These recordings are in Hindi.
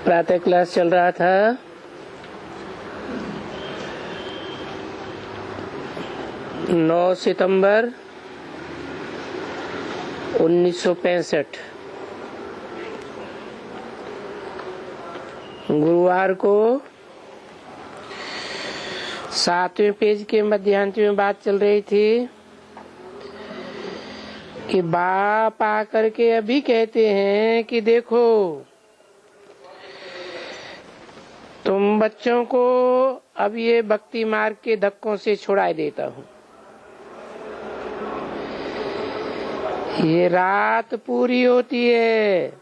प्रातः क्लास चल रहा था। नौ सितंबर 1965 गुरुवार को 7वें पेज के मध्यांत में बात चल रही थी कि बाप आकर के अभी कहते हैं कि देखो तुम बच्चों को अब ये भक्ति मार्ग के धक्कों से छुड़ा देता हूँ। ये रात पूरी होती है।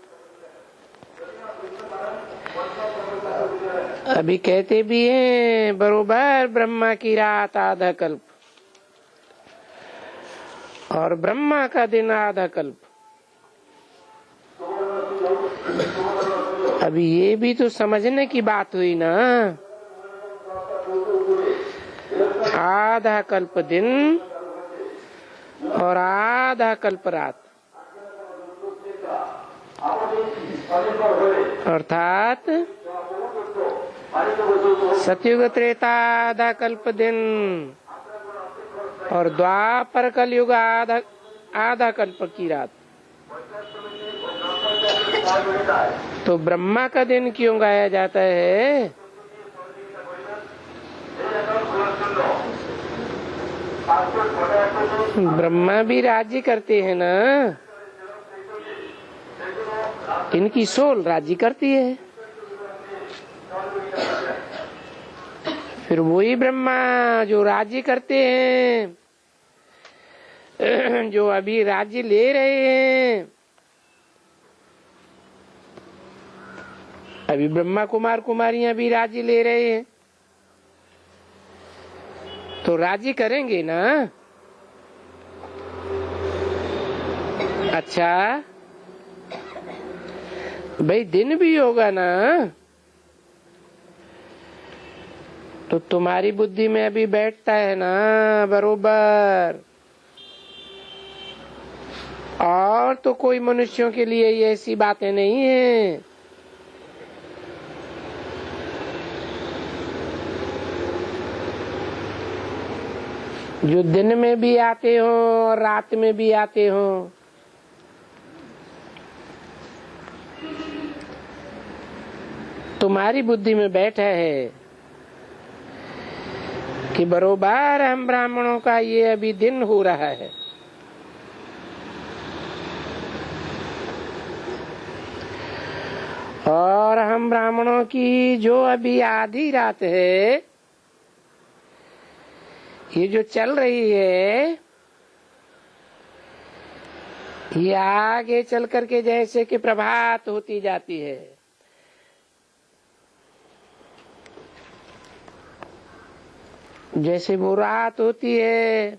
अभी कहते भी हैं बरोबर ब्रह्मा की रात आधा कल्प और ब्रह्मा का दिन आधा कल्प। अभी ये भी तो समझने की बात हुई ना। आधा कल्प दिन और आधा कल्प रात, अर्थात सतयुग त्रेता आधा कल्प दिन और द्वापर कलयुग आधा कल्प की रात। तो ब्रह्मा का दिन क्यों गाया जाता है? ब्रह्मा भी राज्य करते हैं ना, इनकी सोल राज्य करती है। फिर वही ब्रह्मा जो राज्य करते हैं, जो अभी राज्य ले रहे हैं, अभी ब्रह्मा कुमार कुमारियां भी राज्य ले रहे हैं, तो राज्य करेंगे ना। अच्छा भाई दिन भी होगा ना, तो तुम्हारी बुद्धि में अभी बैठता है ना बरोबर। और तो कोई मनुष्यों के लिए ये ऐसी बातें नहीं है। जो दिन में भी आते हो और रात में भी आते हो। तुम्हारी बुद्धि में बैठा है कि बरोबर हम ब्राह्मणों का ये अभी दिन हो रहा है। और हम ब्राह्मणों की जो अभी आधी रात है, ये जो चल रही है, ये आगे चल करके जैसे कि प्रभात होती जाती है। जैसे वो रात होती है,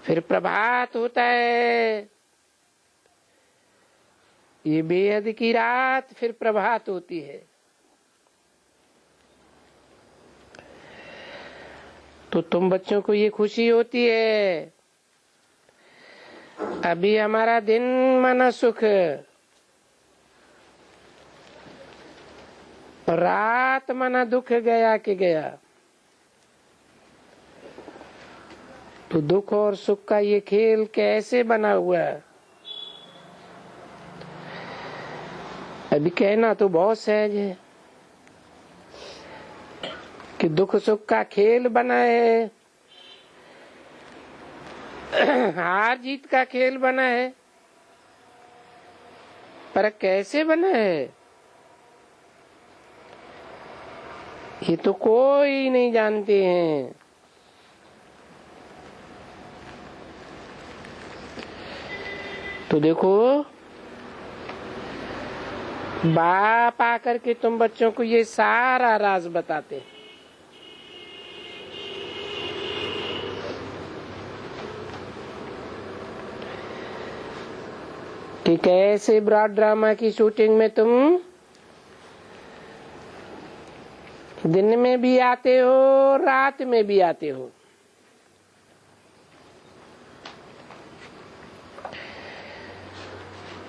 फिर प्रभात होता है। ये बेहद की रात फिर प्रभात होती है। तो तुम बच्चों को ये खुशी होती है अभी हमारा दिन माना सुख, रात माना दुख गया कि गया। तो दुख और सुख का ये खेल कैसे बना हुआ है? अभी कहना तो बहुत सहज है कि दुख सुख का खेल बना है, हार जीत का खेल बना है, पर कैसे बना है ये तो कोई नहीं जानते हैं। तो देखो बाप आकर के तुम बच्चों को ये सारा राज बताते हैं। कि कैसे ब्रॉड ड्रामा की शूटिंग में तुम दिन में भी आते हो, रात में भी आते हो।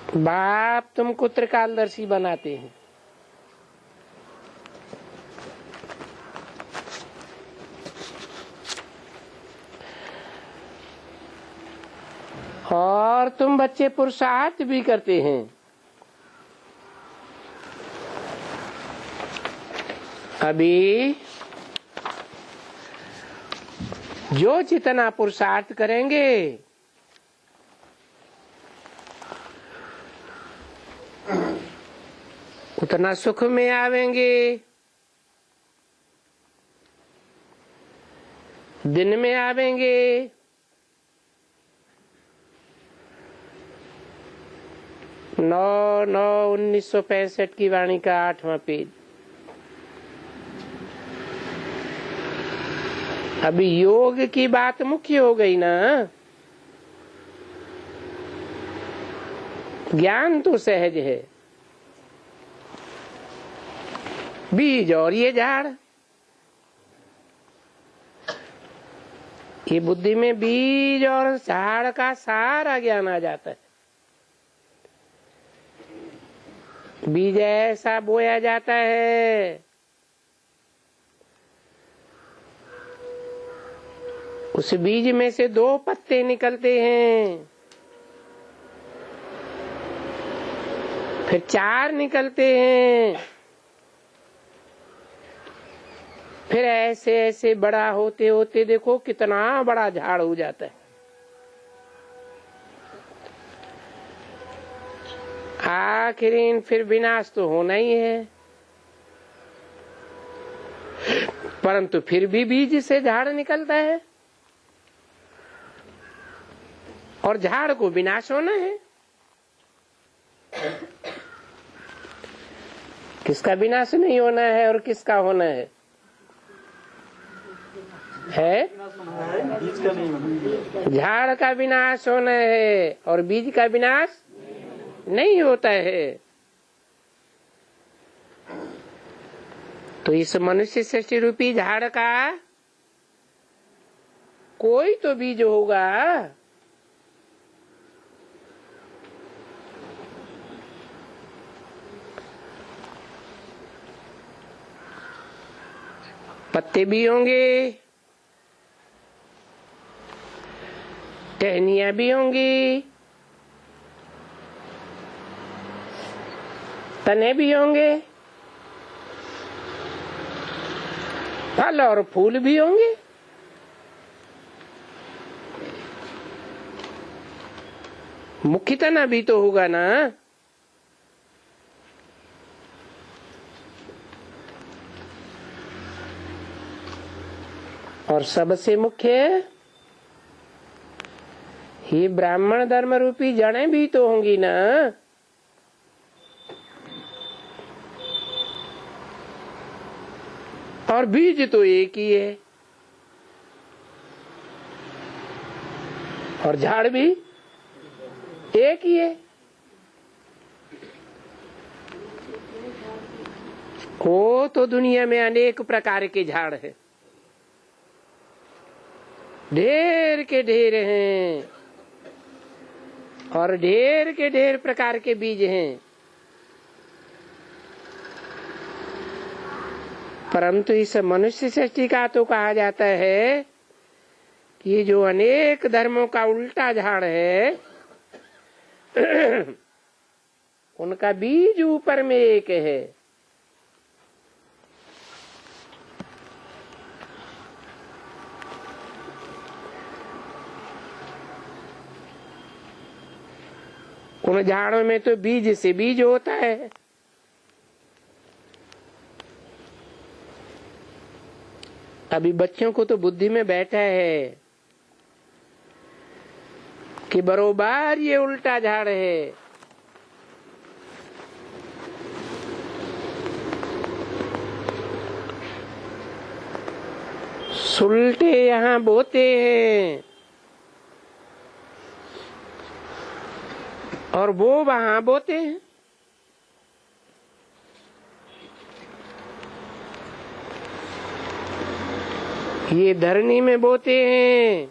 बाप तुमको त्रिकालदर्शी बनाते हैं। और तुम बच्चे पुरुषार्थ भी करते हैं। अभी जो जितना पुरुषार्थ करेंगे उतना सुख में आवेंगे। दिन में आवेंगे। 9/9/1965 की वाणी का 8वां पेज। अभी योग की बात मुख्य हो गई ना। ज्ञान तो सहज है, बीज और ये झाड़। ये बुद्धि में बीज और झाड़ का सारा ज्ञान आ जाता है। बीज ऐसा बोया जाता है, उस बीज में से 2 पत्ते निकलते हैं, फिर 4 निकलते हैं, फिर ऐसे ऐसे बड़ा होते होते देखो कितना बड़ा झाड़ हो जाता है। आखिर फिर विनाश तो होना ही है, परंतु फिर भी बीज से झाड़ निकलता है और झाड़ को विनाश होना है। किसका विनाश नहीं होना है और किसका होना है? बीज का नहीं होना। झाड़ का विनाश होना है और बीज का विनाश नहीं होता है। तो इस मनुष्य सृष्टि रूपी झाड़ का कोई तो बीज होगा। पत्ते भी होंगे, टहनियां भी होंगी, तने भी होंगे, फल और फूल भी होंगे। मुख्य तना भी तो होगा ना। और सबसे मुख्य ये ब्राह्मण धर्म रूपी जड़ें भी तो होंगी ना। और बीज तो एक ही है और झाड़ भी एक ही है। वो तो दुनिया में अनेक प्रकार के झाड़ है, ढेर के ढेर हैं और ढेर के ढेर प्रकार के बीज हैं। परंतु इस मनुष्य सृष्टि का तो कहा जाता है कि ये जो अनेक धर्मों का उल्टा झाड़ है उनका बीज ऊपर में एक है। उन झाड़ों में तो बीज से बीज होता है। अभी बच्चों को तो बुद्धि में बैठा है कि बरोबर ये उल्टा झाड़ है। सुलटे यहाँ बोते हैं और वो वहां बोते हैं। ये धरनी में बोते हैं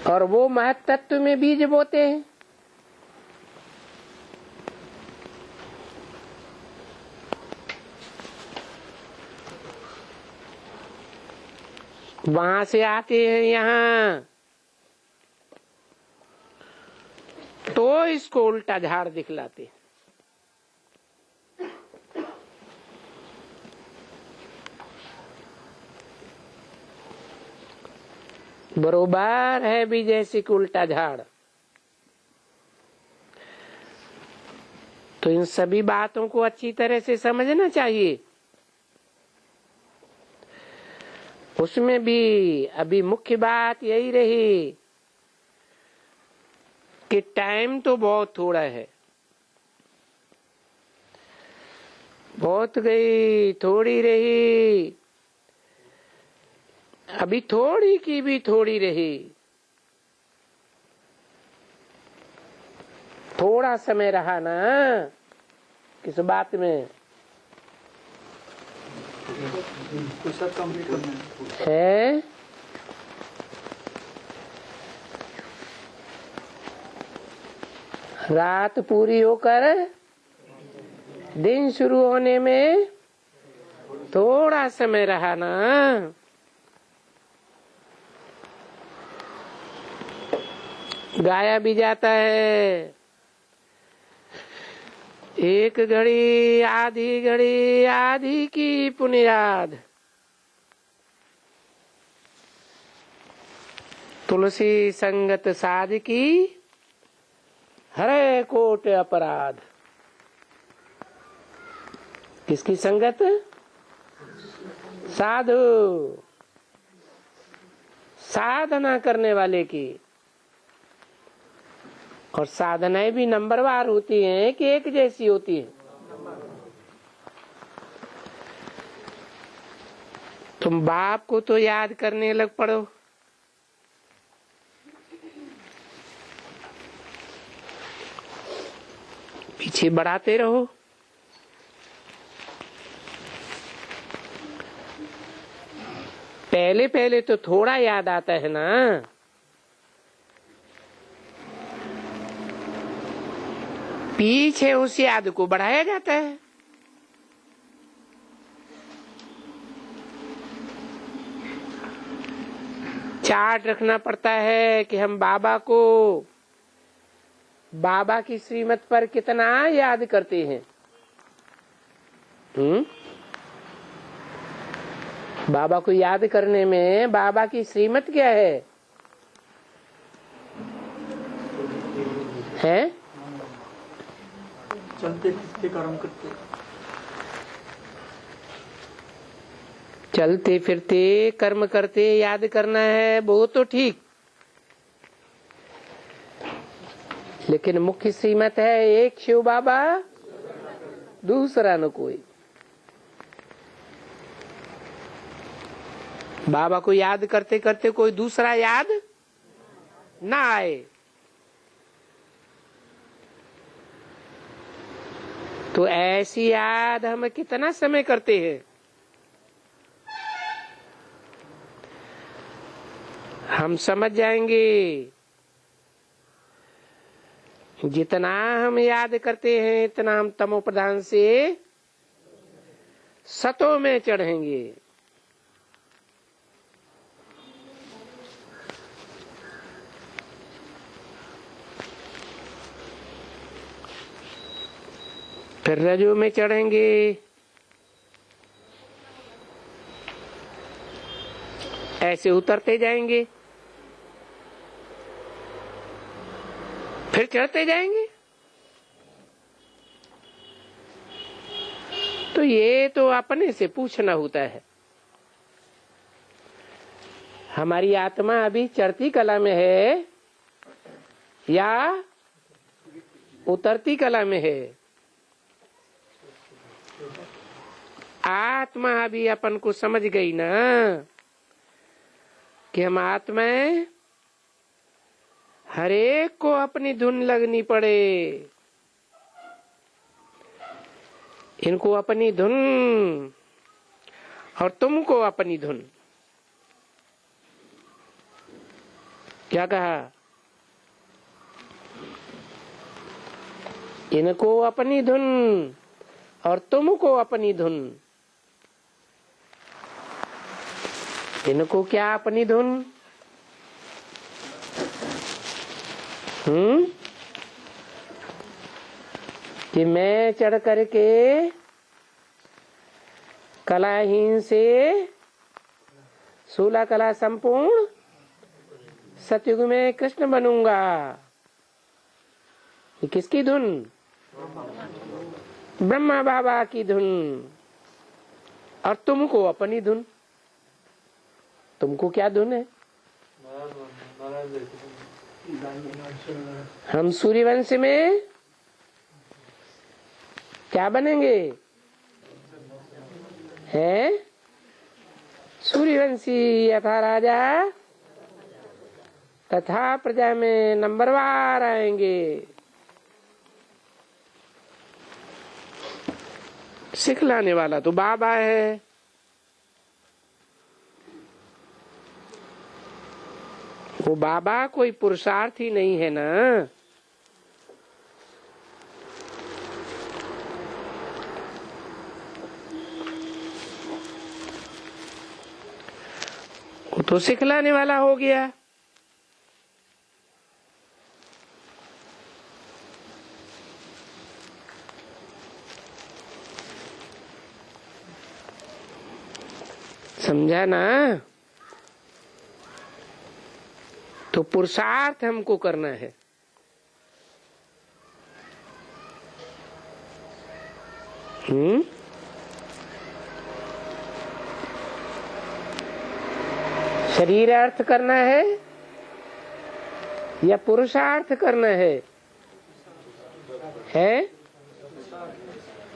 और वो महत्त्व में बीज बोते हैं। वहां से आते हैं यहाँ, तो इसको उल्टा झाड़ दिखलाते हैं। बरोबर है भी जैसे कि उल्टा झाड़। तो इन सभी बातों को अच्छी तरह से समझना चाहिए। उसमें भी अभी मुख्य बात यही रही कि टाइम तो बहुत थोड़ा है। बहुत गई, थोड़ी रही, अभी थोड़ी की भी थोड़ी रही। थोड़ा समय रहा ना किस बात में है। रात पूरी होकर दिन शुरू होने में थोड़ा समय रहा ना। गाया भी जाता है, एक घड़ी आधी की पुनियाद। तुलसी संगत साध की हरे कोट अपराध। किसकी संगत? साधु, साधना करने वाले की। और साधनाएं भी नंबरवार होती हैं कि एक जैसी होती हैं? तुम बाप को तो याद करने लग पड़ो, पीछे बढ़ाते रहो। पहले पहले तो थोड़ा याद आता है ना, पीछे उस याद को बढ़ाया जाता है। चार्ट रखना पड़ता है कि हम बाबा को, बाबा की श्रीमत पर कितना याद करते हैं। बाबा को याद करने में बाबा की श्रीमत क्या है? हैं? चलते फिरते कर्म करते, चलते फिरते कर्म करते याद करना है, वो तो ठीक। लेकिन मुख्य श्रीमत है एक शिव बाबा, दूसरा न कोई। बाबा को याद करते करते कोई दूसरा याद ना आए तो ऐसी याद हम कितना समय करते हैं। हम समझ जाएंगे जितना हम याद करते हैं इतना हम तमो प्रधान से सतो में चढ़ेंगे। फिर रजो में चढ़ेंगे, ऐसे उतरते जाएंगे, फिर चढ़ते जाएंगे। तो ये तो अपने से पूछना होता है। हमारी आत्मा अभी चढ़ती कला में है या उतरती कला में है? आत्मा अभी अपन को समझ गई ना कि हम आत्मा हर एक को अपनी धुन लगनी पड़े, इनको अपनी धुन और तुमको अपनी धुन। क्या कहा? इनको अपनी धुन और तुमको अपनी धुन। इनको क्या अपनी धुन? कि मैं चढ़ करके कलाहीन से 16 कला संपूर्ण सतयुग में कृष्ण बनूंगा। ये किसकी धुन? ब्रह्मा बाबा की धुन। और तुमको अपनी धुन। तुमको क्या धुन है? हम सूर्यवंश में क्या बनेंगे? हैं? सूर्यवंशी यथा राजा तथा प्रजा में नंबरवार आएंगे। सिखलाने वाला तो बाबा है। वो बाबा कोई पुरुषार्थ ही नहीं है ना। वो तो सिखलाने वाला हो गया। समझा ना? तो पुरुषार्थ हमको करना है। शरीर अर्थ करना है या पुरुषार्थ करना है?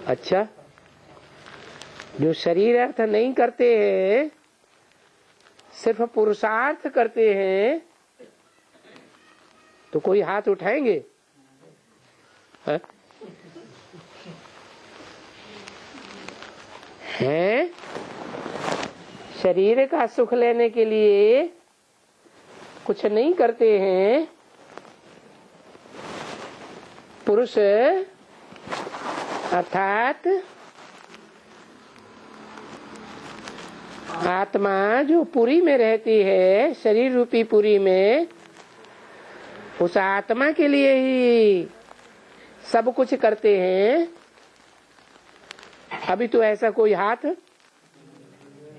अच्छा, जो शरीर अर्थ नहीं करते हैं, सिर्फ पुरुषार्थ करते हैं, तो कोई हाथ उठाएंगे? हैं? शरीर का सुख लेने के लिए कुछ नहीं करते हैं। पुरुष अर्थात आत्मा जो पुरी में रहती है, शरीर रूपी पुरी में, उस आत्मा के लिए ही सब कुछ करते हैं। अभी तो ऐसा कोई हाथ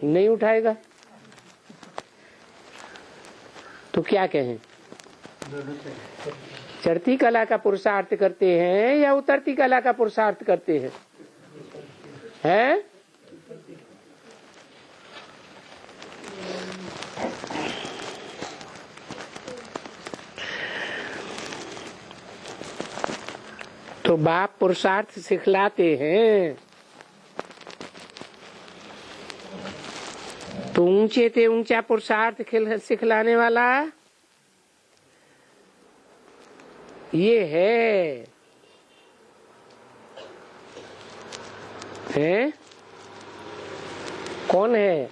नहीं उठाएगा। तो क्या कहें? चढ़ती कला का पुरुषार्थ करते हैं या उतरती कला का पुरुषार्थ करते हैं? हैं? तो बाप पुरुषार्थ सिखलाते हैं। तो ऊंचे ते ऊंचा पुरुषार्थ सिखलाने वाला ये है। कौन है?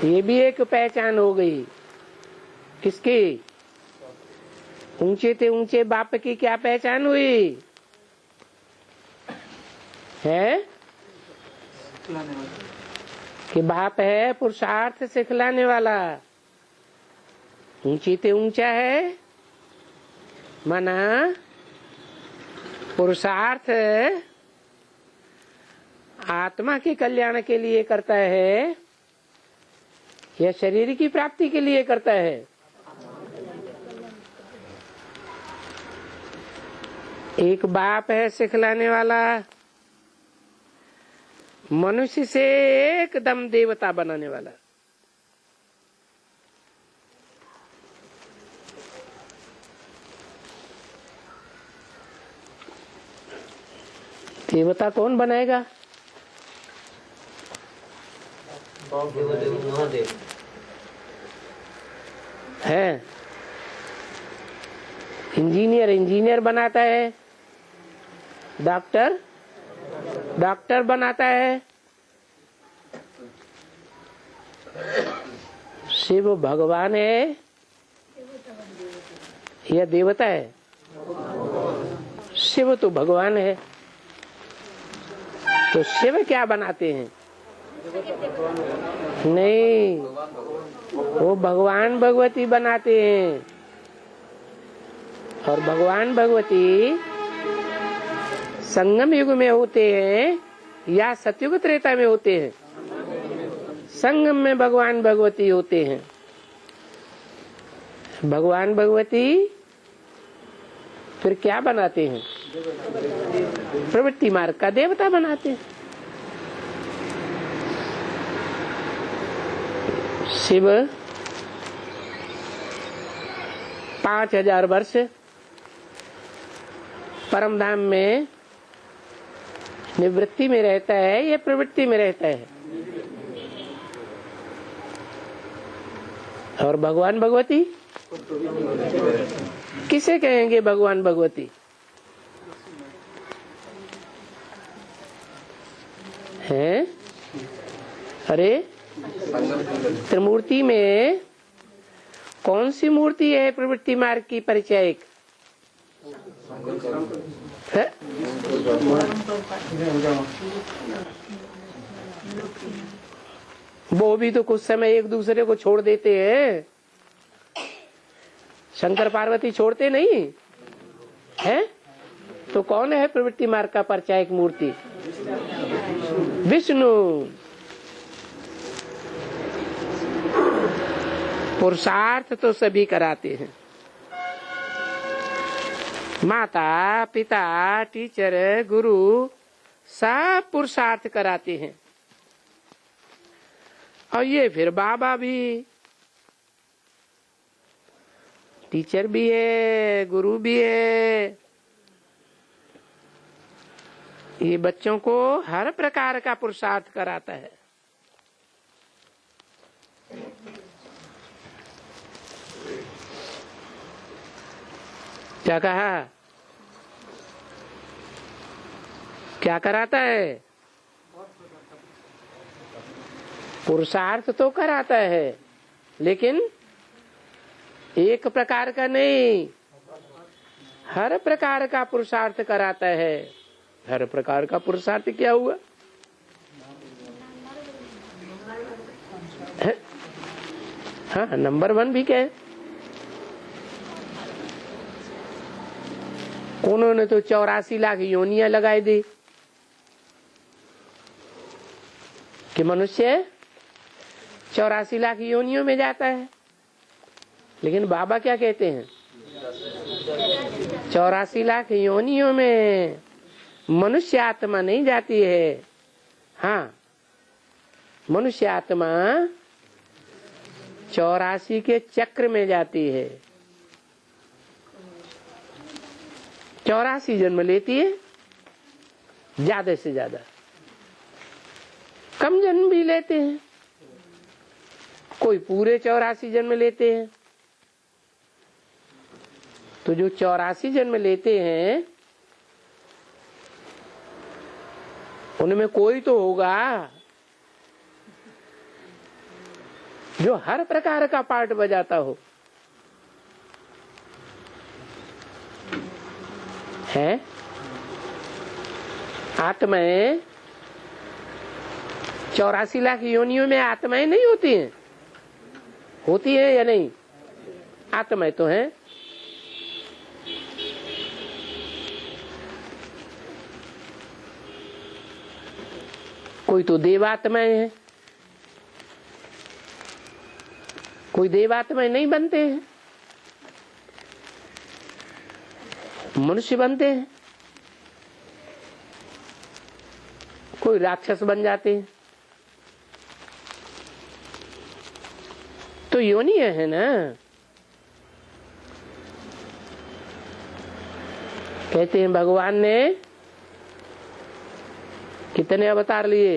ये भी एक पहचान हो गई। किसकी? ऊंचे ते ऊंचे बाप की क्या पहचान हुई है? कि बाप है पुरुषार्थ सिखलाने वाला। ऊंची ते ऊंचा है माना पुरुषार्थ आत्मा के कल्याण के लिए करता है या शरीर की प्राप्ति के लिए करता है? एक बाप है सिखलाने वाला, मनुष्य से एकदम देवता बनाने वाला। देवता कौन बनाएगा? महादेव है। इंजीनियर बनाता है, डॉक्टर बनाता है। शिव भगवान है यह देवता है? शिव तो भगवान है। तो शिव क्या बनाते हैं? नहीं, वो भगवान भगवती बनाते हैं। और भगवान भगवती संगम युग में होते हैं या सतयुग त्रेता में होते हैं? संगम में भगवान भगवती होते हैं। भगवान भगवती फिर क्या बनाते हैं? प्रवृत्ति मार्ग का देवता बनाते हैं। शिव 5000 वर्ष परम धाम में निवृत्ति में रहता है या प्रवृत्ति में रहता है? और भगवान भगवती किसे कहेंगे? भगवान भगवती हैं? अरे त्रिमूर्ति में कौन सी मूर्ति है प्रवृत्ति मार्ग की परिचायक? है? वो भी तो कुछ समय एक दूसरे को छोड़ देते हैं। शंकर पार्वती छोड़ते नहीं है? तो कौन है प्रवृत्ति मार्ग का परिचायक मूर्ति? विष्णु। पुरुषार्थ तो सभी कराते हैं। माता पिता टीचर गुरु सब पुरुषार्थ कराते हैं। और ये फिर बाबा भी टीचर भी है, गुरु भी है। ये बच्चों को हर प्रकार का पुरुषार्थ कराता है। क्या कहा? क्या कराता है? पुरुषार्थ तो कराता है, लेकिन एक प्रकार का नहीं, हर प्रकार का पुरुषार्थ कराता है। हर प्रकार का पुरुषार्थ क्या हुआ? हाँ, नंबर 1 भी क्या है? उन्होंने तो 84 लाख योनियां लगाई दी कि मनुष्य 84 लाख योनियों में जाता है। लेकिन बाबा क्या कहते हैं? 84 लाख योनियों में मनुष्य आत्मा नहीं जाती है। हाँ, मनुष्य आत्मा 84 के चक्र में जाती है। 84 जन्म लेती है, ज्यादा से ज्यादा। कम जन्म भी लेते हैं, कोई पूरे 84 जन्म लेते हैं। तो जो 84 जन्म लेते हैं उनमें कोई तो होगा जो हर प्रकार का पार्ट बजाता हो। है? आत्माएं 84 लाख योनियों में आत्माएं नहीं होती हैं? होती है या नहीं? आत्माएं तो हैं। कोई तो देवात्माएं हैं, कोई देवात्माएं नहीं बनते हैं, मनुष्य बनते हैं। कोई राक्षस बन जाते हैं। तो योनि है ना। कहते हैं भगवान ने कितने अवतार लिए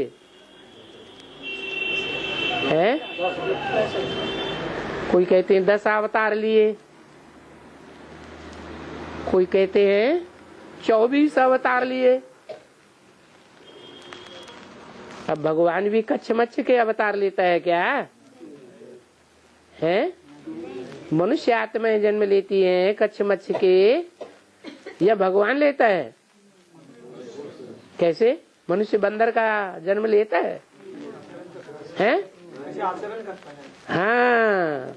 हैं? कोई कहते हैं 10 अवतार लिए, कोई कहते हैं 24 अवतार लिए। अब भगवान भी कच्छ मच्छ के अवतार लेता है क्या? है? मनुष्य आत्माएं जन्म लेती हैं कच्छ मच्छ के, या भगवान लेता है? कैसे? मनुष्य बंदर का जन्म लेता है? हैं? हाँ,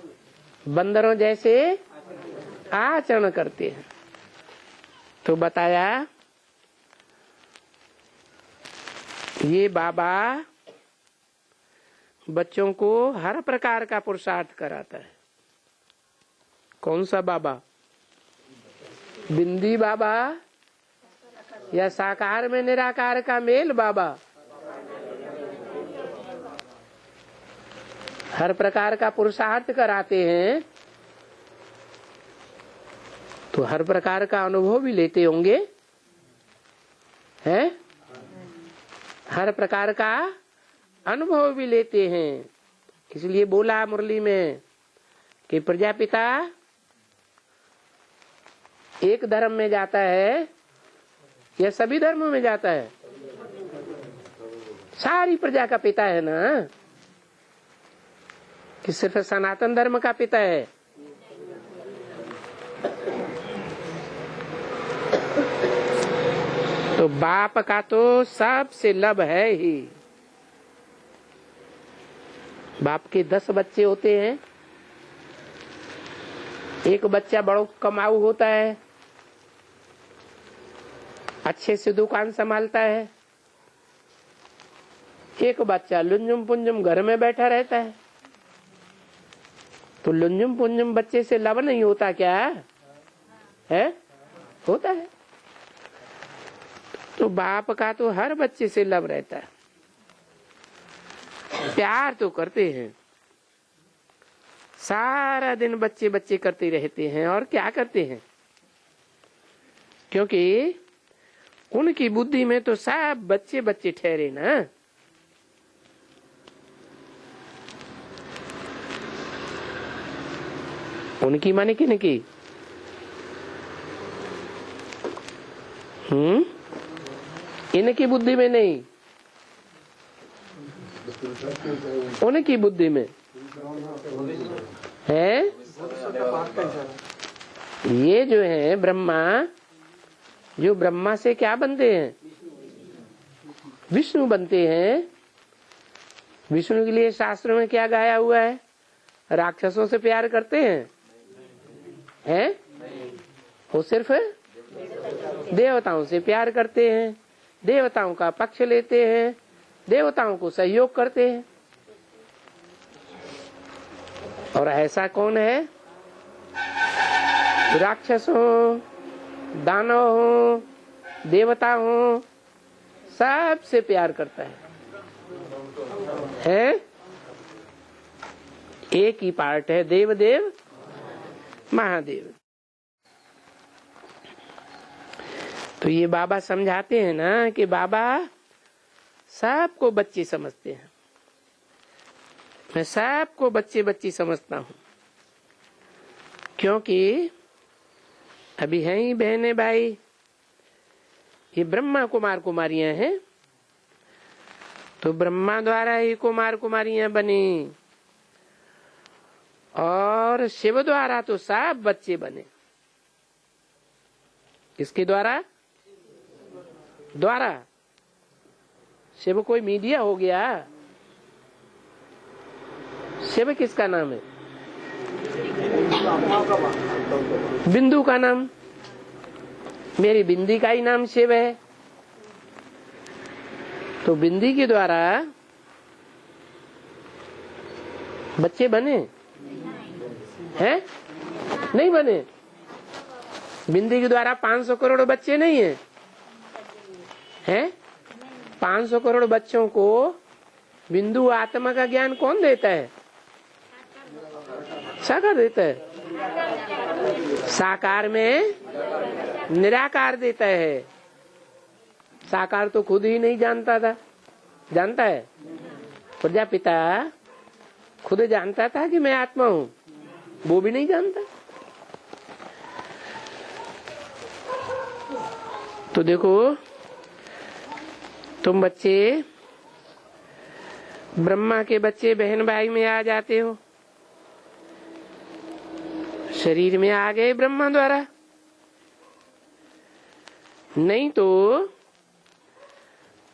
बंदरों जैसे आचरण करते हैं। तो बताया ये बाबा बच्चों को हर प्रकार का पुरुषार्थ कराता है। कौन सा बाबा? बिंदी बाबा या साकार में निराकार का मेल बाबा? हर प्रकार का पुरुषार्थ कराते हैं तो हर प्रकार का अनुभव भी लेते होंगे, हैं? हर प्रकार का अनुभव भी लेते हैं। इसलिए बोला मुरली में कि प्रजापिता एक धर्म में जाता है या सभी धर्मों में जाता है? सारी प्रजा का पिता है ना, कि सिर्फ सनातन धर्म का पिता है? तो बाप का तो सबसे लब है ही। बाप के 10 बच्चे होते हैं, एक बच्चा बड़ो कमाऊ होता है, अच्छे से दुकान संभालता है, एक बच्चा लुंजुम पुंजुम घर में बैठा रहता है। तो लुंजुम पुंजुम बच्चे से लब नहीं होता क्या है? होता है। तो बाप का तो हर बच्चे से लब रहता है, प्यार तो करते हैं। सारा दिन बच्चे बच्चे करते रहते हैं। और क्या करते हैं? क्योंकि उनकी बुद्धि में तो सब बच्चे बच्चे ठहरे ना। उनकी माने किनकी? इनकी बुद्धि में नहीं, उनकी बुद्धि में है। ये जो है ब्रह्मा, जो ब्रह्मा से क्या बनते हैं? विष्णु बनते हैं। विष्णु के लिए शास्त्रों में क्या गाया हुआ है? राक्षसों से प्यार करते हैं? वो सिर्फ देवताओं से प्यार करते हैं, देवताओं का पक्ष लेते हैं, देवताओं को सहयोग करते हैं। और ऐसा कौन है? राक्षस हो, दानव हो, देवता हो, सबसे प्यार करता है? एक ही पार्ट है, देव देव महादेव। तो ये बाबा समझाते हैं ना कि बाबा सबको बच्चे समझते हैं। मैं सबको बच्चे बच्ची समझता हूँ, क्योंकि अभी हैं ही बहने भाई, ये ब्रह्मा कुमार कुमारियां हैं। तो ब्रह्मा द्वारा ही कुमार कुमारियां बनी, और शिव द्वारा तो सब बच्चे बने। किसके द्वारा? द्वारा। शिव कोई मीडिया हो गया? शिव किसका नाम है? बिंदु का नाम। मेरी बिंदी का ही नाम शिव है। तो बिंदी के द्वारा बच्चे बने हैं? नहीं बने। बिंदी के द्वारा 500 करोड़ बच्चे नहीं है हैं? 500 करोड़ बच्चों को बिंदु आत्मा का ज्ञान कौन देता है? साकार देता है। साकार में निराकार देता है। साकार तो खुद ही नहीं जानता था, जानता है? प्रजापिता खुद जानता था कि मैं आत्मा हूँ, वो भी नहीं जानता। तो देखो, तुम बच्चे ब्रह्मा के बच्चे बहन भाई में आ जाते हो। शरीर में आ गए ब्रह्मा द्वारा, नहीं तो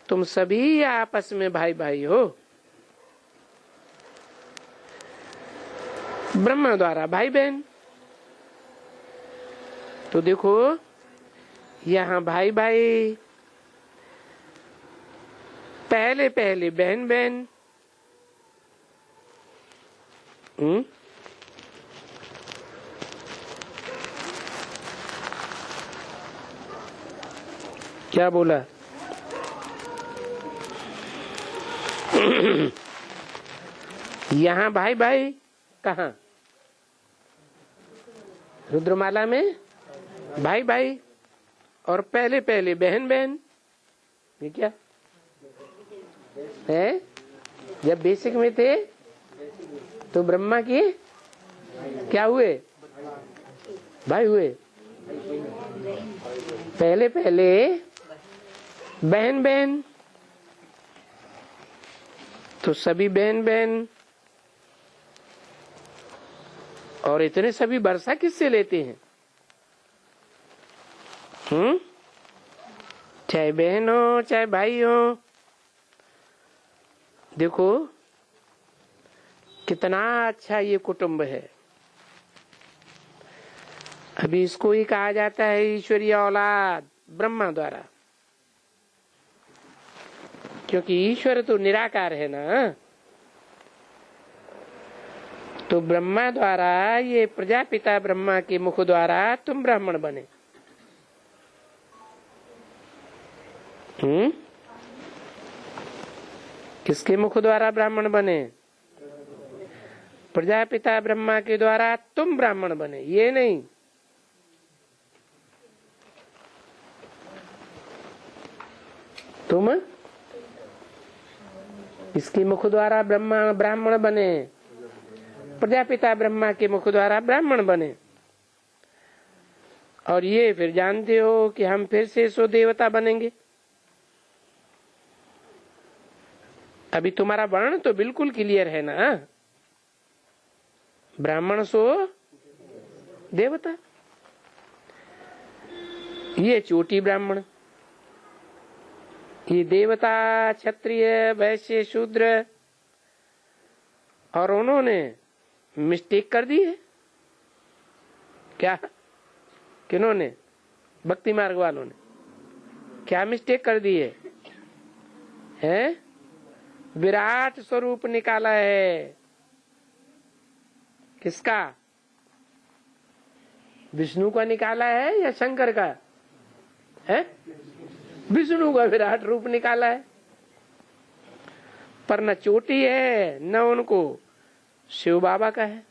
तुम सभी आपस में भाई भाई हो। ब्रह्मा द्वारा भाई बहन। तो देखो यहाँ भाई भाई, पहले पहले बहन बहन। क्या बोला? यहाँ भाई भाई कहाँ? रुद्रमाला में भाई भाई और पहले पहले बहन बहन। ये क्या है? जब बेसिक में थे तो ब्रह्मा के क्या हुए? भाई हुए। पहले पहले बहन बहन, तो सभी बहन बहन। और इतने सभी वर्षा किससे लेते हैं? चाहे बहन हो चाहे भाई हो। देखो कितना अच्छा ये कुटुंब है। अभी इसको ही कहा जाता है ईश्वरीय औलाद ब्रह्मा द्वारा, क्योंकि ईश्वर तो निराकार है ना। तो ब्रह्मा द्वारा, ये प्रजापिता ब्रह्मा के मुख द्वारा तुम ब्राह्मण बने। किसके मुख द्वारा ब्राह्मण बने? प्रजापिता ब्रह्मा के द्वारा तुम ब्राह्मण बने, ये नहीं। तुम इसके मुख द्वारा ब्रह्मा ब्राह्मण बने, प्रजापिता ब्रह्मा के मुख द्वारा ब्राह्मण बने। और ये फिर जानते हो कि हम फिर से सो देवता बनेंगे। अभी तुम्हारा वर्ण तो बिल्कुल क्लियर है ना, ब्राह्मण सो देवता। ये चोटी ब्राह्मण, ये देवता क्षत्रिय वैश्य शूद्र। और उन्होंने मिस्टेक कर दी है। क्या? किन्होंने? भक्ति मार्ग वालों ने क्या मिस्टेक कर दी है? हैं? विराट स्वरूप निकाला है। किसका? विष्णु का निकाला है या शंकर का? है विष्णु का विराट रूप निकाला है। पर न चोटी है न उनको शिव बाबा का है।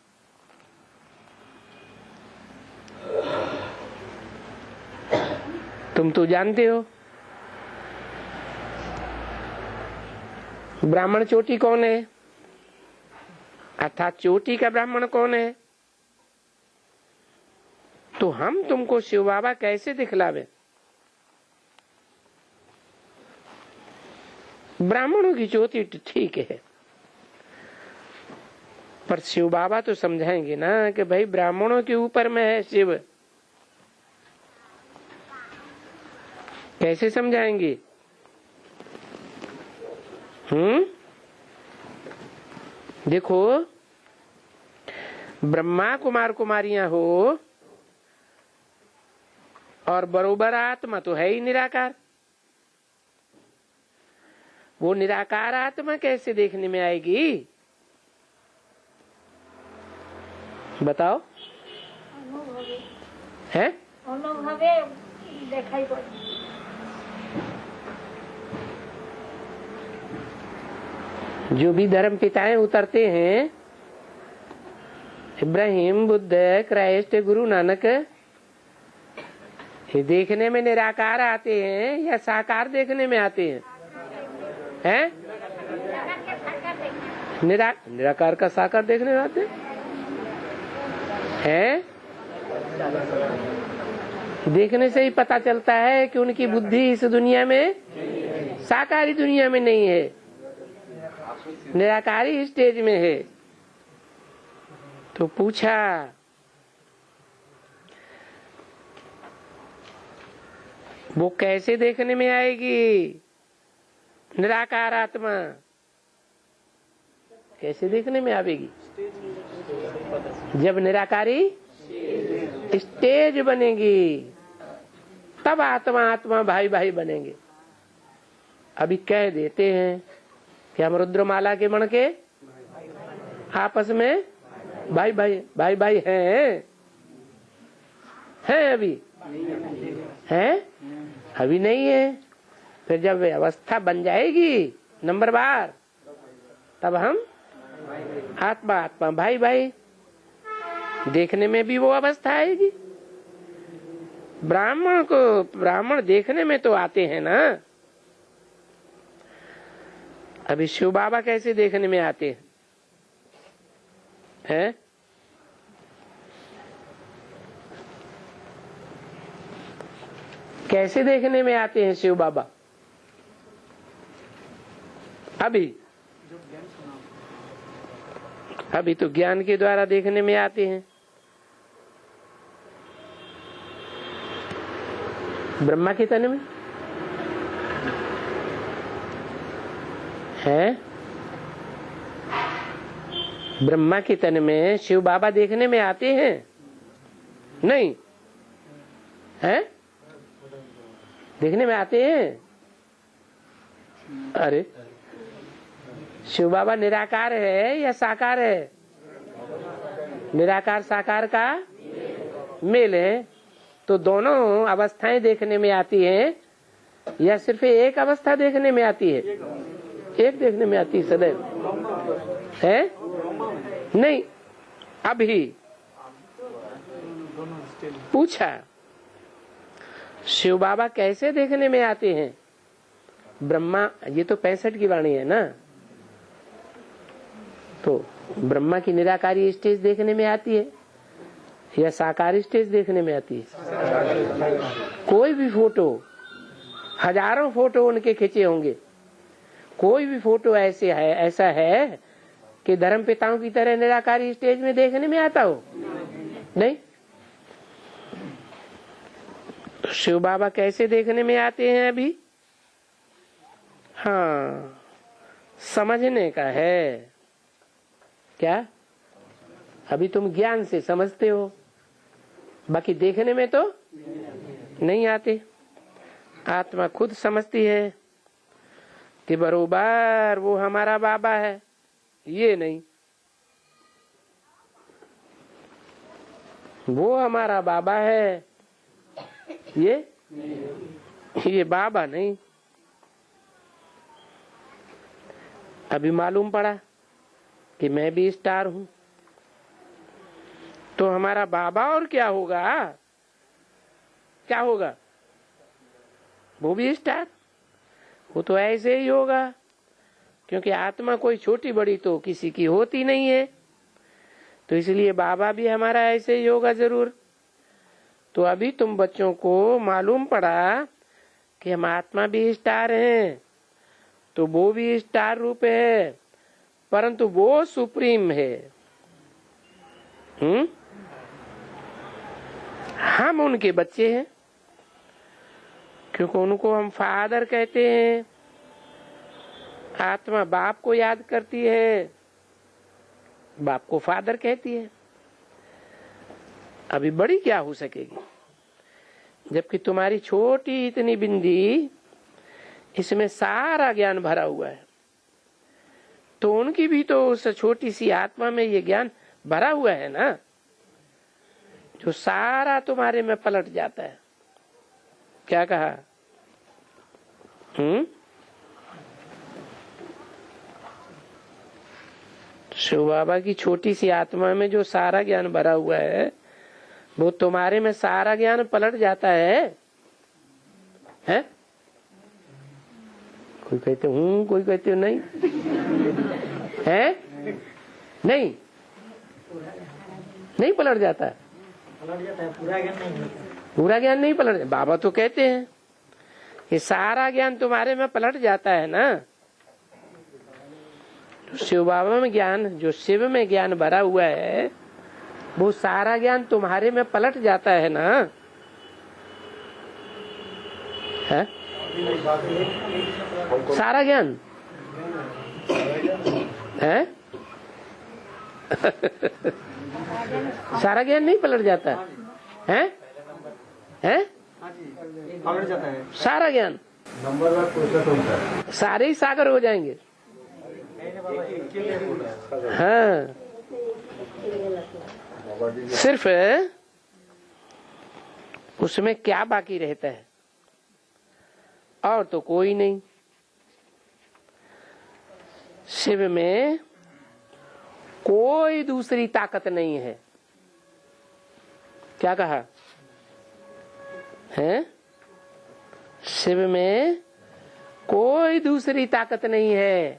तुम तो जानते हो ब्राह्मण चोटी कौन है, अर्थात चोटी का ब्राह्मण कौन है। तो हम तुमको शिव बाबा कैसे दिखलावे? ब्राह्मणों की चोटी ठीक है, पर शिव बाबा तो समझाएंगे ना कि भाई ब्राह्मणों के ऊपर में है शिव। कैसे समझाएंगे? देखो ब्रह्मा कुमार कुमारियां हो और बरोबर आत्मा तो है ही निराकार। वो निराकार आत्मा कैसे देखने में आएगी? बताओ। है देखाई पड़े। जो भी धर्म पिताएं उतरते हैं, इब्राहिम, बुद्ध, क्राइस्ट, गुरु नानक, ये देखने में निराकार आते हैं या साकार देखने में आते हैं? हैं? निराकार का साकार देखने में आते हैं? देखने से ही पता चलता है कि उनकी बुद्धि इस दुनिया में, साकारी दुनिया में नहीं है, निराकारी स्टेज में है। तो पूछा वो कैसे देखने में आएगी? निराकार आत्मा कैसे देखने में आवेगी? जब निराकारी स्टेज बनेगी तब आत्मा आत्मा भाई भाई बनेंगे। अभी कह देते हैं कि हम रुद्रमाला के मण के आपस में भाई भाई हैं अभी हैं, अभी नहीं है। फिर जब अवस्था बन जाएगी नंबर बार, तब हम आत्मा आत्मा भाई भाई, देखने में भी वो अवस्था आएगी। ब्राह्मण देखने में तो आते हैं ना। अभी शिव बाबा कैसे देखने में आते हैं? कैसे देखने में आते हैं शिव बाबा? अभी तो ज्ञान के द्वारा देखने में आते हैं। ब्रह्मा के तन में है, ब्रह्मा के तन में शिव बाबा देखने में आते हैं? नहीं है, देखने में आते हैं। अरे शिव बाबा निराकार है या साकार है? निराकार साकार का मेल है। तो दोनों अवस्थाएं देखने में आती हैं या सिर्फ एक अवस्था देखने में आती है? एक देखने में आती है सदैव है। नहीं, अभी पूछा शिव बाबा कैसे देखने में आते हैं? ब्रह्मा, ये तो 65 की वाणी है ना, तो ब्रह्मा की निराकारी स्टेज देखने में आती है या साकारी स्टेज देखने में आती है? कोई भी फोटो, हजारों फोटो उनके खींचे होंगे, कोई भी फोटो ऐसा है कि धर्म पिताओं की तरह निराकारी स्टेज में देखने में आता हो? नहीं। शिव बाबा कैसे देखने में आते हैं अभी? हाँ, समझने का है। क्या? अभी तुम ज्ञान से समझते हो, बाकी देखने में तो नहीं आते। आत्मा खुद समझती है कि बरोबर वो हमारा बाबा है, ये नहीं, वो हमारा बाबा है, ये बाबा नहीं। अभी मालूम पड़ा कि मैं भी स्टार हूं, तो हमारा बाबा और क्या होगा? क्या होगा? वो भी स्टार, वो तो ऐसे ही होगा, क्योंकि आत्मा कोई छोटी बड़ी तो किसी की होती नहीं है, तो इसलिए बाबा भी हमारा ऐसे ही होगा जरूर। तो अभी तुम बच्चों को मालूम पड़ा कि हम आत्मा भी स्टार हैं, तो वो भी स्टार रूप है, परंतु वो सुप्रीम है। हम उनके बच्चे हैं, क्योंकि उनको हम फादर कहते हैं। आत्मा बाप को याद करती है, बाप को फादर कहती है। अभी बड़ी क्या हो सकेगी, जबकि तुम्हारी छोटी इतनी बिंदी, इसमें सारा ज्ञान भरा हुआ है। तो उनकी भी तो उस छोटी सी आत्मा में ये ज्ञान भरा हुआ है ना, जो सारा तुम्हारे में पलट जाता है। क्या कहा? शिव बाबा की छोटी सी आत्मा में जो सारा ज्ञान भरा हुआ है, वो तुम्हारे में सारा ज्ञान पलट जाता है? कोई कहते हूँ, कोई कहते नहीं है। नहीं, नहीं पलट जाता है, पूरा ज्ञान नहीं पलट। बाबा तो कहते हैं ये सारा ज्ञान तुम्हारे में पलट जाता है ना। शिव बाबा में ज्ञान, जो शिव में ज्ञान भरा हुआ है, वो सारा ज्ञान तुम्हारे में पलट जाता है ना। है? सारा ज्ञान है? सारा ज्ञान नहीं पलट जाता है? हैं? पलट जाता है सारा ज्ञान, सारे ही सागर हो जाएंगे। हाँ, सिर्फ उसमें क्या बाकी रहता है? और तो कोई नहीं। शिव में कोई दूसरी ताकत नहीं है। क्या कहा है? शिव में कोई दूसरी ताकत नहीं है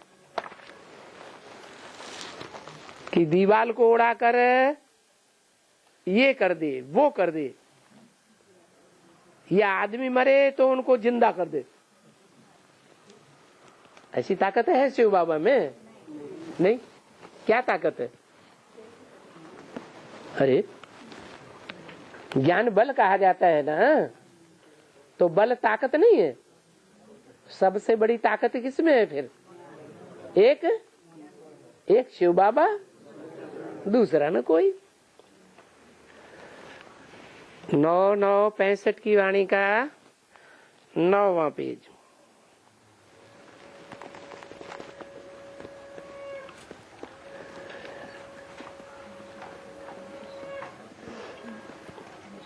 कि दीवाल को उड़ाकर ये कर दे, वो कर दे, या आदमी मरे तो उनको जिंदा कर दे। ऐसी ताकत है शिव बाबा में? नहीं। क्या ताकत है? अरे ज्ञान बल कहा जाता है ना, तो बल ताकत नहीं है। सबसे बड़ी ताकत किसमें है फिर? एक शिव बाबा, दूसरा न कोई। 9/9/65 की वाणी का 9वां पेज।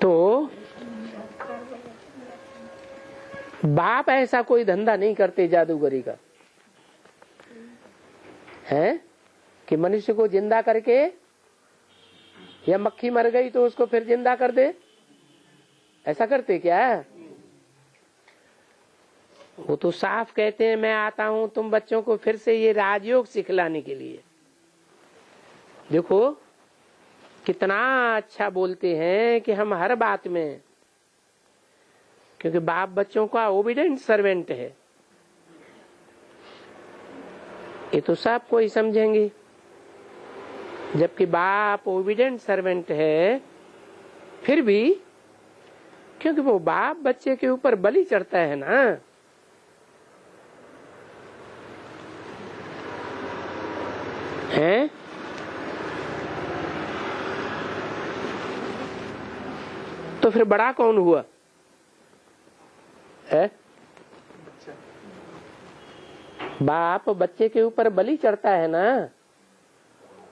तो बाप ऐसा कोई धंधा नहीं करते जादूगरी का, है कि मनुष्य को जिंदा करके, या मक्खी मर गई तो उसको फिर जिंदा कर दे। ऐसा करते क्या? वो तो साफ कहते हैं मैं आता हूं तुम बच्चों को फिर से ये राजयोग सिखलाने के लिए। देखो कितना अच्छा बोलते हैं कि हम हर बात में, क्योंकि बाप बच्चों का ओबीडेंट सर्वेंट है, ये तो सब कोई समझेंगे। जबकि बाप ओबीडेंट सर्वेंट है, फिर भी क्योंकि वो बाप बच्चे के ऊपर बलि चढ़ता है ना, है? तो फिर बड़ा कौन हुआ? है? बाप बच्चे के ऊपर बलि चढ़ता है ना,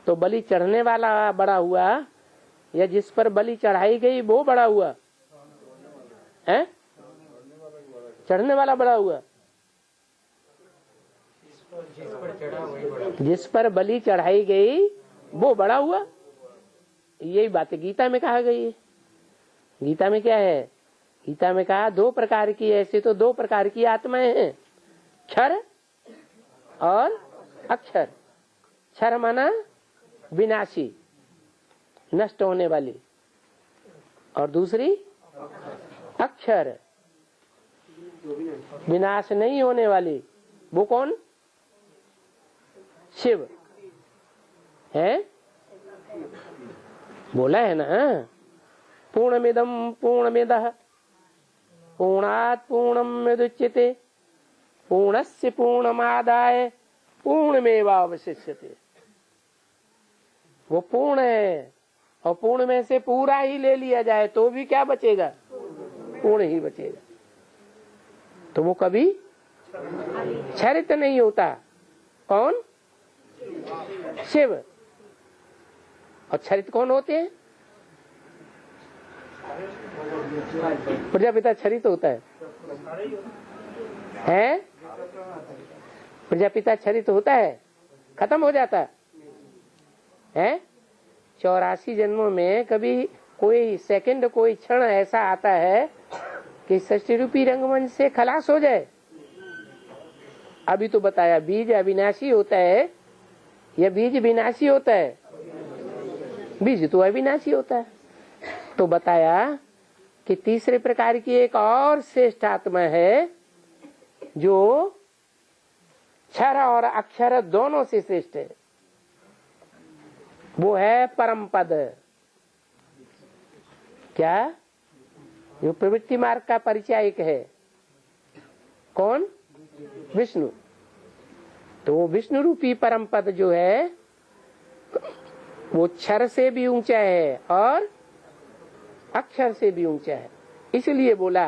तो बलि चढ़ने वाला बड़ा हुआ, या जिस पर बलि चढ़ाई गई वो बड़ा हुआ? है? चढ़ने वाला बड़ा हुआ। जिस पर बलि चढ़ाई गई वो बड़ा हुआ। यही बात गीता में कहा गई है। गीता में क्या है? गीता में कहा 2 प्रकार की, ऐसे तो 2 प्रकार की आत्माएं हैं, क्षर और अक्षर। क्षर माना विनाशी, नष्ट होने वाली, और दूसरी अक्षर, विनाश नहीं होने वाली। वो कौन? शिव है। बोला है ना, पूर्णमिदं पूर्णमिदः पूर्णात् पूर्णमुदच्यते पूर्णस्य पूर्णमादाय पूर्णमेवावशिष्यते। वो पूर्ण है, और पूर्ण में से पूरा ही ले लिया जाए तो भी क्या बचेगा? पूर्ण ही बचेगा। तो वो कभी क्षरित नहीं होता। कौन? शिव। और क्षरित कौन होते हैं? प्रजापिता क्षरित होता है? प्रजापिता क्षरित होता है, खत्म हो जाता है। 84 जन्मों में कभी कोई सेकंड, कोई क्षण ऐसा आता है कि सृष्टि रूपी रंगमंच से खलास हो जाए? अभी तो बताया बीज अविनाशी होता है, या बीज विनाशी होता है? बीज तो अविनाशी होता है। तो बताया कि तीसरे प्रकार की एक और श्रेष्ठ आत्मा है जो क्षर और अक्षर दोनों से श्रेष्ठ है। वो है परम पद। क्या? जो प्रवृत्ति मार्ग का परिचायक है, कौन? विष्णु। तो वो विष्णु रूपी परम पद जो है वो क्षर से भी ऊंचा है और अक्षर से भी ऊंचा है। इसलिए बोला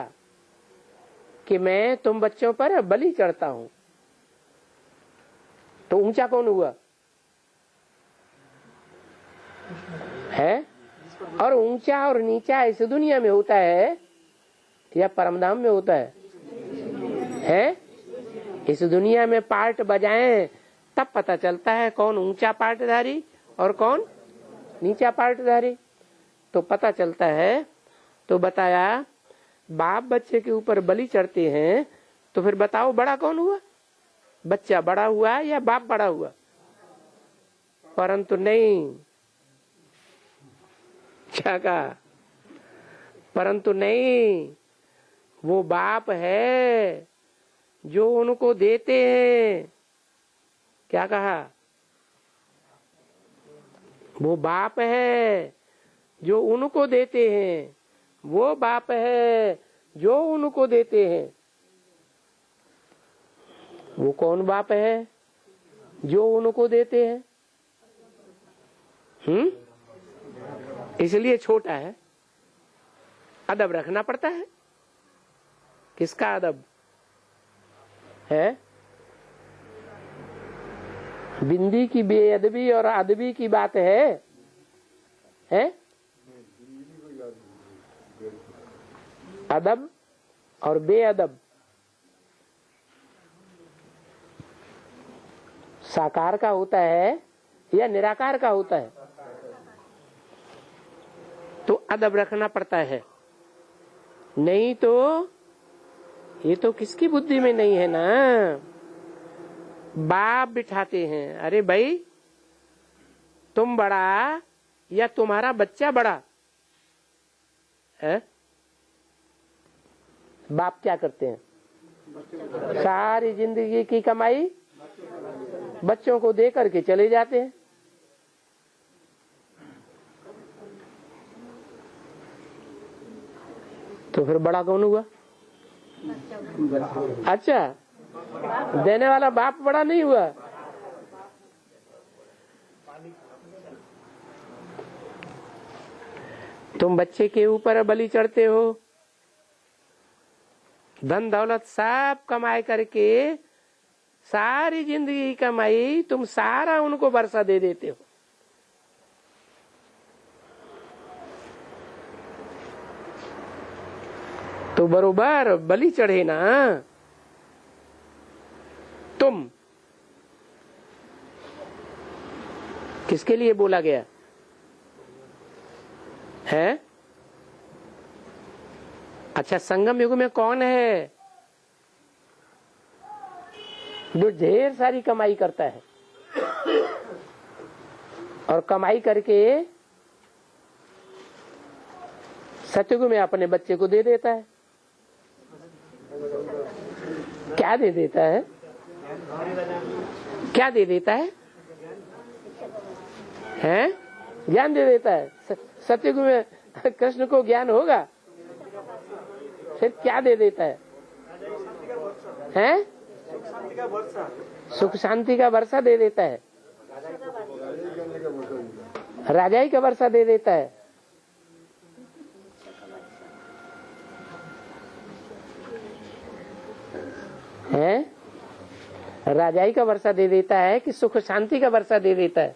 कि मैं तुम बच्चों पर बलि चढ़ता हूं। तो ऊंचा कौन हुआ है? और ऊंचा और नीचा इस दुनिया में होता है या परमधाम में होता है? इस दुनिया में पार्ट बजाएं तब पता चलता है कौन ऊंचा पार्टधारी और कौन नीचा पार्टधारी। तो पता चलता है। तो बताया बाप बच्चे के ऊपर बलि चढ़ते हैं, तो फिर बताओ बड़ा कौन हुआ? बच्चा बड़ा हुआ या बाप बड़ा हुआ? परंतु नहीं, क्या कहा? परंतु नहीं, वो बाप है जो उनको देते हैं। क्या कहा? वो बाप है जो उनको देते हैं। वो बाप है जो उनको देते हैं। वो कौन बाप है जो उनको देते हैं? इसलिए छोटा है। अदब रखना पड़ता है। किसका अदब है? बिंदी की बेअदबी और अदबी की बात है? अदब और बेअदब साकार का होता है या निराकार का होता है? तो अदब रखना पड़ता है। नहीं तो ये तो किसकी बुद्धि में नहीं है ना। बाप बिठाते हैं, अरे भाई तुम बड़ा या तुम्हारा बच्चा बड़ा है? बाप क्या करते हैं? सारी जिंदगी की कमाई बच्चों को दे करके चले जाते हैं। तो फिर बड़ा कौन हुआ? अच्छा, देने वाला बाप बड़ा नहीं हुआ। तुम बच्चे के ऊपर बलि चढ़ते हो, धन दौलत सब कमाई करके सारी जिंदगी कमाई तुम सारा उनको वर्षा दे देते हो। तो बरोबर बलि चढ़े ना तुम। किसके लिए बोला गया है? अच्छा, संगम युग में कौन है जो ढेर सारी कमाई करता है और कमाई करके सतयुग में अपने बच्चे को दे देता है? क्या दे देता है? क्या दे देता है? हैं? ज्ञान दे देता है। सतयुग में कृष्ण को ज्ञान होगा, फिर क्या दे देता है? हैं? सुख शांति का वर्षा दे देता है। राजाई का वर्षा दे देता है। हैं? राजाई का वर्षा दे देता है कि सुख शांति का वर्षा दे देता है?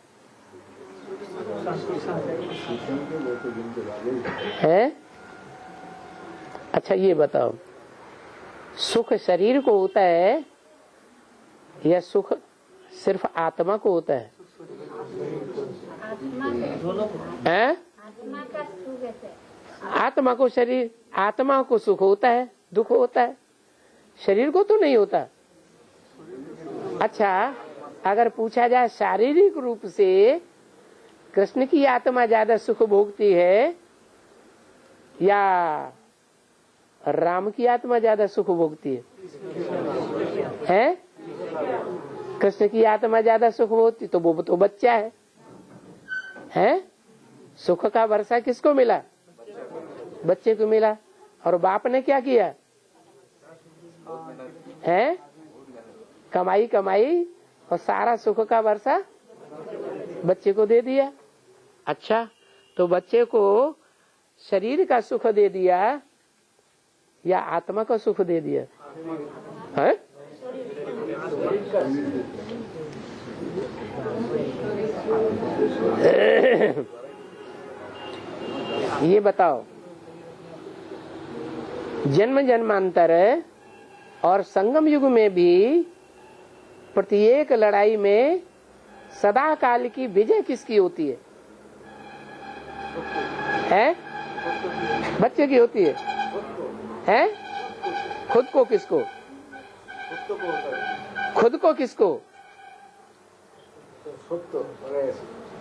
है? अच्छा ये बताओ, सुख शरीर को होता है या सुख सिर्फ आत्मा को होता है? आत्मा को शरीर, आत्मा को सुख होता है, दुख होता है, शरीर को तो नहीं होता। अच्छा, अगर पूछा जाए शारीरिक रूप से कृष्ण की आत्मा ज्यादा सुख भोगती है या राम की आत्मा ज्यादा सुख भोगती है? कृष्ण की आत्मा ज्यादा सुख भोगती तो वो तो बच्चा है? सुख का वर्षा किसको मिला? बच्चे को मिला। और बाप ने क्या किया? है? कमाई कमाई और सारा सुख का वर्षा बच्चे को दे दिया। अच्छा, तो बच्चे को शरीर का सुख दे दिया या आत्मा का सुख दे दिया है? ये बताओ, जन्म जन्मांतर और संगम युग में भी प्रत्येक लड़ाई में सदा काल की विजय किसकी होती है? हैं? बच्चे की होती है। हैं? खुद को किसको? खुद को किसको?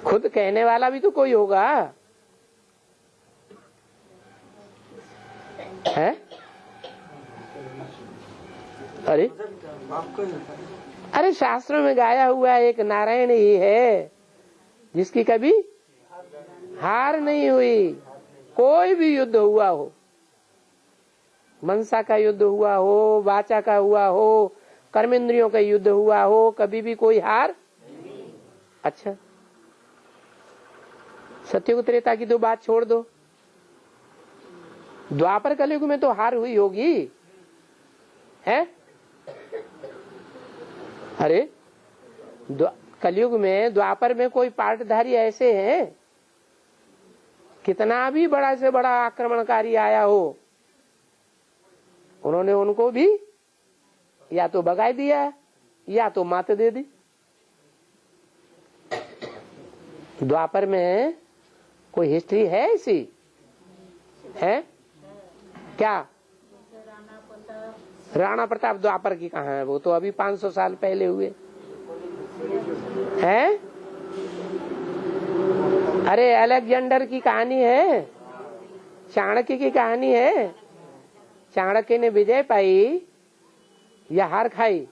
खुद कहने वाला भी तो कोई होगा, है? अरे शास्त्रों में गाया हुआ एक नारायण ही है जिसकी कभी हार नहीं हुई। कोई भी युद्ध हुआ हो, मनसा का युद्ध हुआ हो, वाचा का हुआ हो, कर्मेंद्रियों का युद्ध हुआ हो, कभी भी कोई हार। अच्छा, सत्ययुग त्रेता की तो बात छोड़ दो, द्वापर कलयुग में तो हार हुई होगी, है? अरे कलयुग में, द्वापर में कोई पाटधारी ऐसे हैं, कितना भी बड़ा से बड़ा आक्रमणकारी आया हो, उन्होंने उनको भी या तो भगा दिया या तो मात दे दी। द्वापर में कोई हिस्ट्री है ऐसी? है क्या? राणा प्रताप द्वापर की कहाँ है? वो तो अभी 500 साल पहले हुए हैं। अरे अलेक्जेंडर की कहानी है, चाणक्य की कहानी है। चाणक्य ने विजय पाई या हार खाई?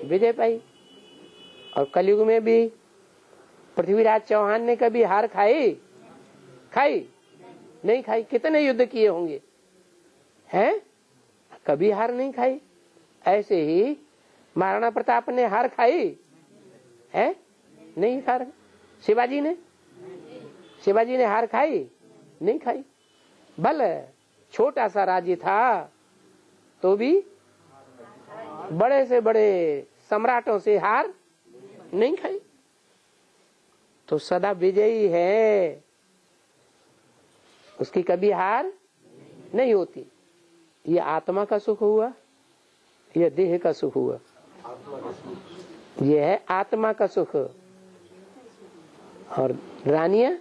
विजय पाई। और कलयुग में भी पृथ्वीराज चौहान ने कभी हार खाई? खाई? नहीं खाई। कितने युद्ध किए होंगे, हैं? कभी हार नहीं खाई। ऐसे ही महाराणा प्रताप ने हार खाई है? नहीं हार। शिवाजी ने हार खाई? नहीं खाई। भले छोटा सा राज्य था तो भी बड़े से बड़े सम्राटों से हार नहीं खाई। तो सदा विजयी है, उसकी कभी हार नहीं होती। ये आत्मा का सुख हुआ, यह देह का सुख हुआ। यह है आत्मा का सुख। और रानियां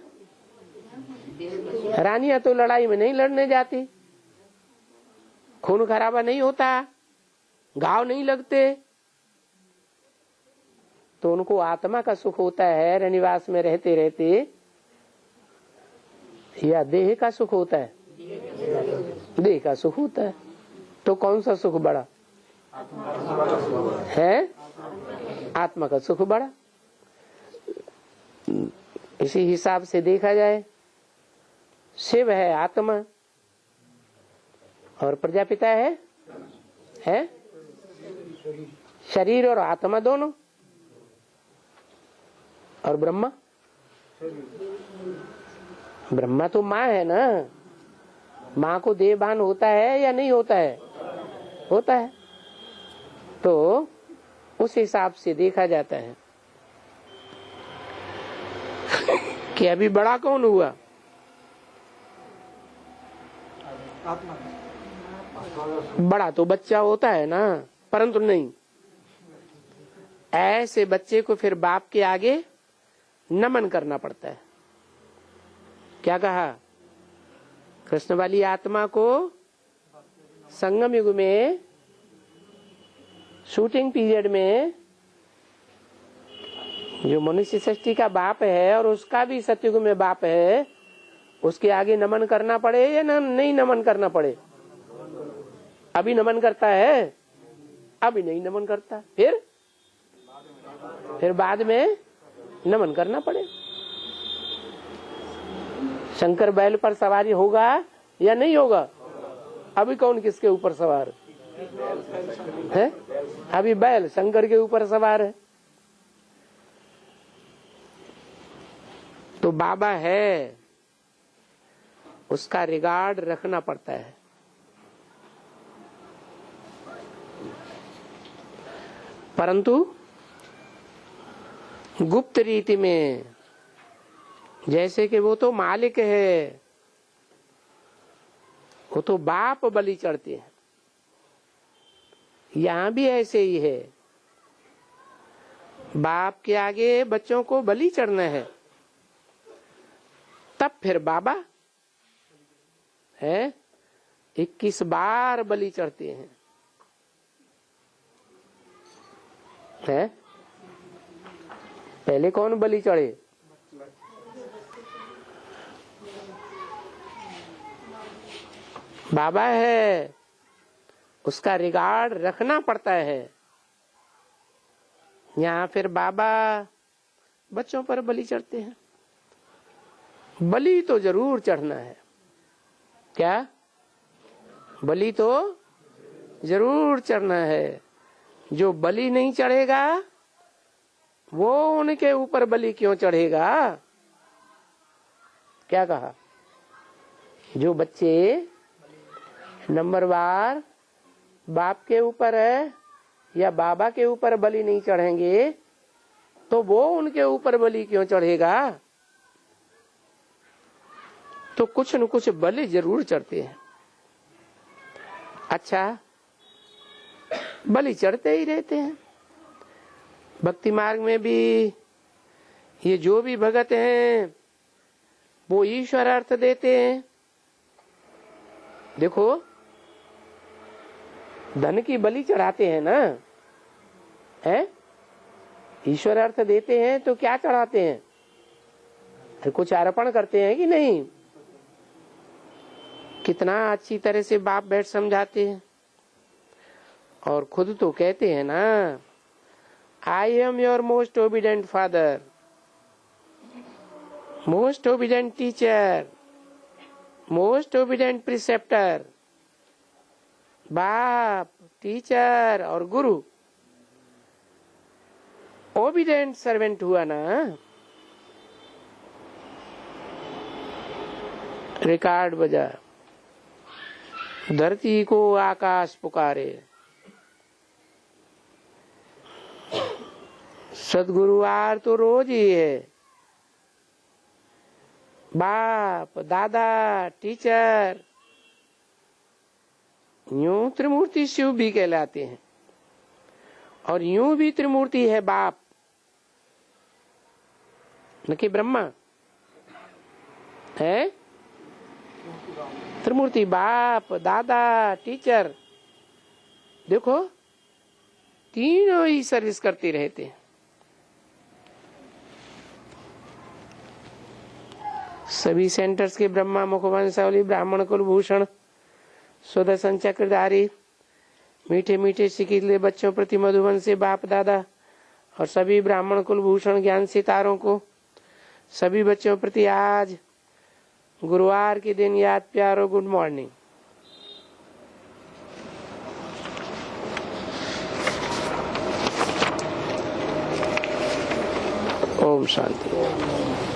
तो लड़ाई में नहीं लड़ने जाती, खून खराबा नहीं होता, घाव नहीं लगते, तो उनको आत्मा का सुख होता है रनिवास में रहते रहते, या देह का सुख होता है? देह का सुख होता है। तो कौन सा सुख बड़ा है? आत्मा का सुख बड़ा। इसी हिसाब से देखा जाए, शिव है आत्मा और प्रजापिता है शरीर और आत्मा दोनों। और ब्रह्मा तो माँ है ना। माँ को देहभान होता है या नहीं होता है? होता है। तो उस हिसाब से देखा जाता है कि अभी बड़ा कौन हुआ? बड़ा तो बच्चा होता है ना, परंतु नहीं, ऐसे बच्चे को फिर बाप के आगे नमन करना पड़ता है। क्या कहा? कृष्ण वाली आत्मा को संगम युग में, शूटिंग पीरियड में, जो मनुष्य सृष्टि का बाप है और उसका भी सतयुग में बाप है, उसके आगे नमन करना पड़े या नहीं नमन करना पड़े? अभी नमन करता है? अभी नहीं नमन करता, फिर बाद में नमन करना पड़े। शंकर बैल पर सवारी होगा या नहीं होगा? अभी कौन किसके ऊपर सवार? है? अभी बैल शंकर के ऊपर सवार है। तो बाबा है, उसका रिगार्ड रखना पड़ता है। परंतु गुप्त रीति में जैसे कि वो तो मालिक है, वो तो बाप बलि चढ़ते हैं, यहां भी ऐसे ही है। बाप के आगे बच्चों को बलि चढ़ना है, तब फिर बाबा है 21 बार बलि चढ़ते हैं। है? पहले कौन बलि चढ़े? बाबा है, उसका रिगार्ड रखना पड़ता है। यहाँ फिर बाबा बच्चों पर बलि चढ़ते हैं। बलि तो जरूर चढ़ना है। क्या? बलि तो जरूर चढ़ना है। जो बलि नहीं चढ़ेगा वो उनके ऊपर बलि क्यों चढ़ेगा? क्या कहा? जो बच्चे नंबरवार बाप के ऊपर है या बाबा के ऊपर बलि नहीं चढ़ेंगे तो वो उनके ऊपर बलि क्यों चढ़ेगा? तो कुछ न कुछ बलि जरूर चढ़ते हैं। अच्छा, बलि चढ़ते ही रहते हैं। भक्ति मार्ग में भी ये जो भी भगत हैं वो ईश्वर अर्थ देते हैं। देखो, धन की बलि चढ़ाते हैं ना, है? ईश्वर अर्थ देते हैं तो क्या चढ़ाते हैं? कुछ अर्पण करते हैं कि नहीं? कितना अच्छी तरह से बाप बैठ समझाते हैं। और खुद तो कहते हैं ना, I am your most obedient father, most obedient teacher, most obedient preceptor. बाप, टीचर और गुरु ओबीडेंट सर्वेंट हुआ ना। रिकॉर्ड बजा, धरती को आकाश पुकारे, सदगुरुवार तो रोज ही है। बाप, दादा, टीचर, यूं त्रिमूर्ति शिव भी कहलाते हैं। और यूं भी त्रिमूर्ति है बाप, न कि ब्रह्मा है। त्रिमूर्ति बाप, दादा, टीचर, देखो तीनों ही सर्विस करते रहते हैं। सभी सेंटर्स के ब्रह्मा, मुखवंशावली, ब्राह्मण कुलभूषण, सुदर्शन चक्रधारी, मीठे मीठे सिकीले बच्चों प्रति मधुबन से बाप दादा और सभी ब्राह्मण कुलभूषण ज्ञान सितारों को सभी बच्चों प्रति आज गुरुवार के दिन याद प्यार और गुड मॉर्निंग। ओम शांति।